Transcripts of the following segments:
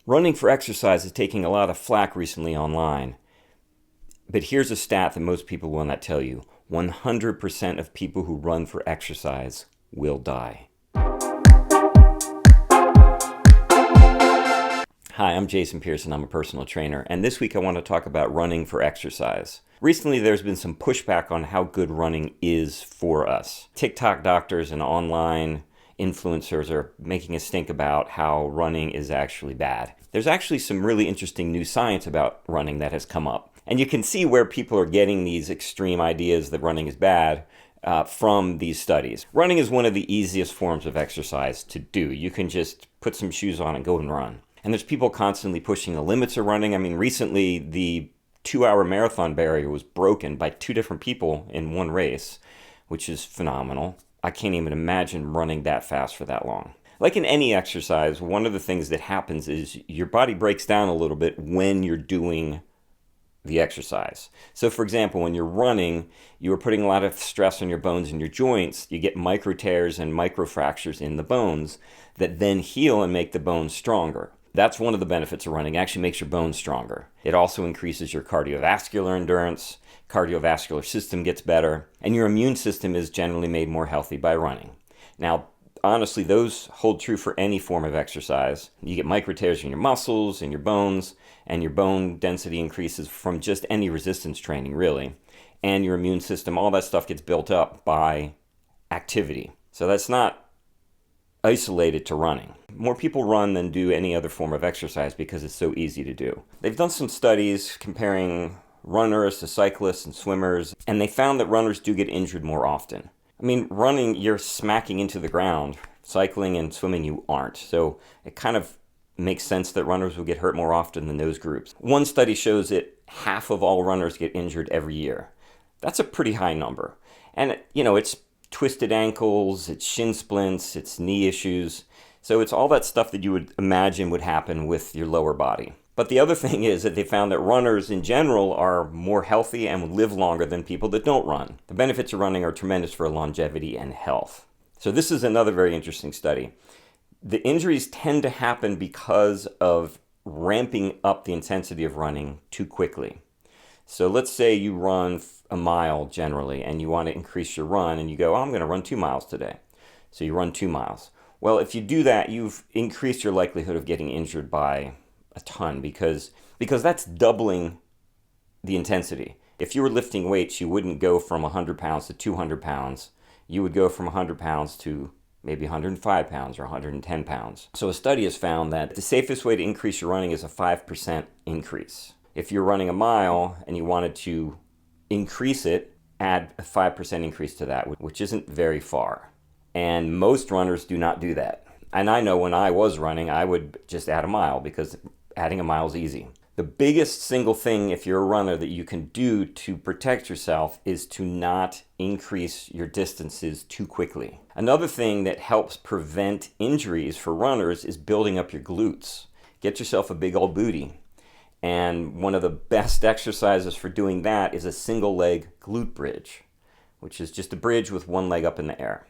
Running for exercise is taking a lot of flack recently online. But here's a stat that most people will not tell you. 100% of people who run for exercise will die. Hi, I'm Jason Pearson. I'm a personal trainer, and this week I want to talk about running for exercise. Recently, there's been some pushback on how good running is for us. TikTok doctors and online influencers are making a stink about how running is actually bad. There's actually some really interesting new science about running that has come up. And you can see where people are getting these extreme ideas that running is bad from these studies. Running is one of the easiest forms of exercise to do. You can just put some shoes on and go and run. And there's people constantly pushing the limits of running. I mean, recently the 2-hour marathon barrier was broken by 2 different people in one race, which is phenomenal. I can't even imagine running that fast for that long. Like in any exercise, one of the things that happens is your body breaks down a little bit when you're doing the exercise. So for example, when you're running, you are putting a lot of stress on your bones and your joints. You get micro tears and micro fractures in the bones that then heal and make the bones stronger. That's one of the benefits of running. It actually makes your bones stronger. It also increases your cardiovascular endurance, cardiovascular system gets better, and your immune system is generally made more healthy by running. Now, honestly, those hold true for any form of exercise. You get micro tears in your muscles and your bones, and your bone density increases from just any resistance training, really. And your immune system, all that stuff gets built up by activity. So that's not isolated to running. More people run than do any other form of exercise because it's so easy to do. They've done some studies comparing runners to cyclists and swimmers, and they found that runners do get injured more often. I mean, running, you're smacking into the ground. Cycling and swimming, you aren't. So it kind of makes sense that runners will get hurt more often than those groups. One study shows that half of all runners get injured every year. That's a pretty high number. And, it's twisted ankles, it's shin splints, it's knee issues. So it's all that stuff that you would imagine would happen with your lower body. But the other thing is that they found that runners in general are more healthy and live longer than people that don't run. The benefits of running are tremendous for longevity and health. So this is another very interesting study. The injuries tend to happen because of ramping up the intensity of running too quickly. So let's say you run a mile generally and you want to increase your run and you go, I'm going to run 2 miles today. So you run 2 miles. Well, if you do that, you've increased your likelihood of getting injured by a ton because that's doubling the intensity. If you were lifting weights, you wouldn't go from 100 pounds to 200 pounds. You would go from 100 pounds to maybe 105 pounds or 110 pounds. So a study has found that the safest way to increase your running is a 5% increase. If you're running a mile and you wanted to increase it, add a 5% increase to that, which isn't very far. And most runners do not do that. And I know when I was running, I would just add a mile because adding a mile is easy. The biggest single thing, if you're a runner, that you can do to protect yourself is to not increase your distances too quickly. Another thing that helps prevent injuries for runners is building up your glutes. Get yourself a big old booty. And one of the best exercises for doing that is a single leg glute bridge, which is just a bridge with one leg up in the air.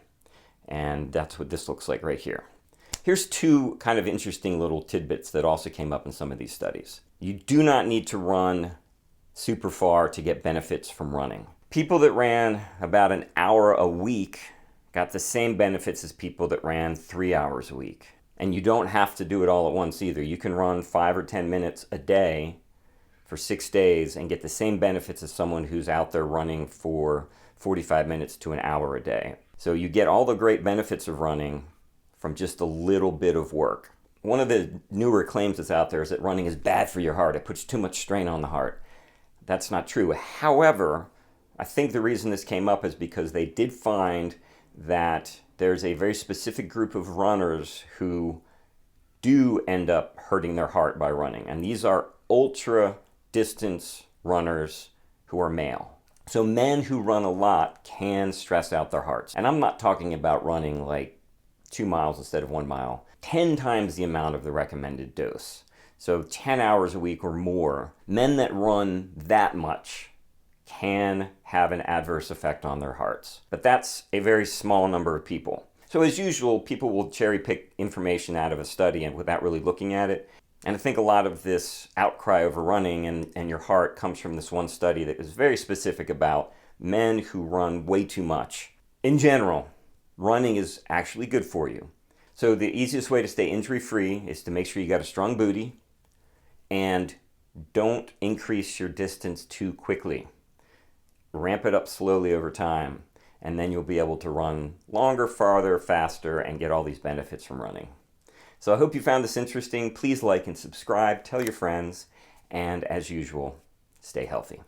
And that's what this looks like right here. Here's 2 kind of interesting little tidbits that also came up in some of these studies. You do not need to run super far to get benefits from running. People that ran about an hour a week got the same benefits as people that ran 3 hours a week. And you don't have to do it all at once either. You can run 5 or 10 minutes a day for 6 days and get the same benefits as someone who's out there running for 45 minutes to an hour a day. So you get all the great benefits of running from just a little bit of work. One of the newer claims that's out there is that running is bad for your heart. It puts too much strain on the heart. That's not true. However, I think the reason this came up is because they did find that there's a very specific group of runners who do end up hurting their heart by running. And these are ultra distance runners who are male. So men who run a lot can stress out their hearts. And I'm not talking about running like 2 miles instead of 1 mile. 10 times the amount of the recommended dose. So 10 hours a week or more. Men that run that much can have an adverse effect on their hearts. But that's a very small number of people. So as usual, people will cherry pick information out of a study and without really looking at it. And I think a lot of this outcry over running and your heart comes from this one study that is very specific about men who run way too much. In general, running is actually good for you. So the easiest way to stay injury-free is to make sure you got a strong booty and don't increase your distance too quickly. Ramp it up slowly over time, and then you'll be able to run longer, farther, faster, and get all these benefits from running. So I hope you found this interesting. Please like and subscribe, tell your friends, and as usual, stay healthy.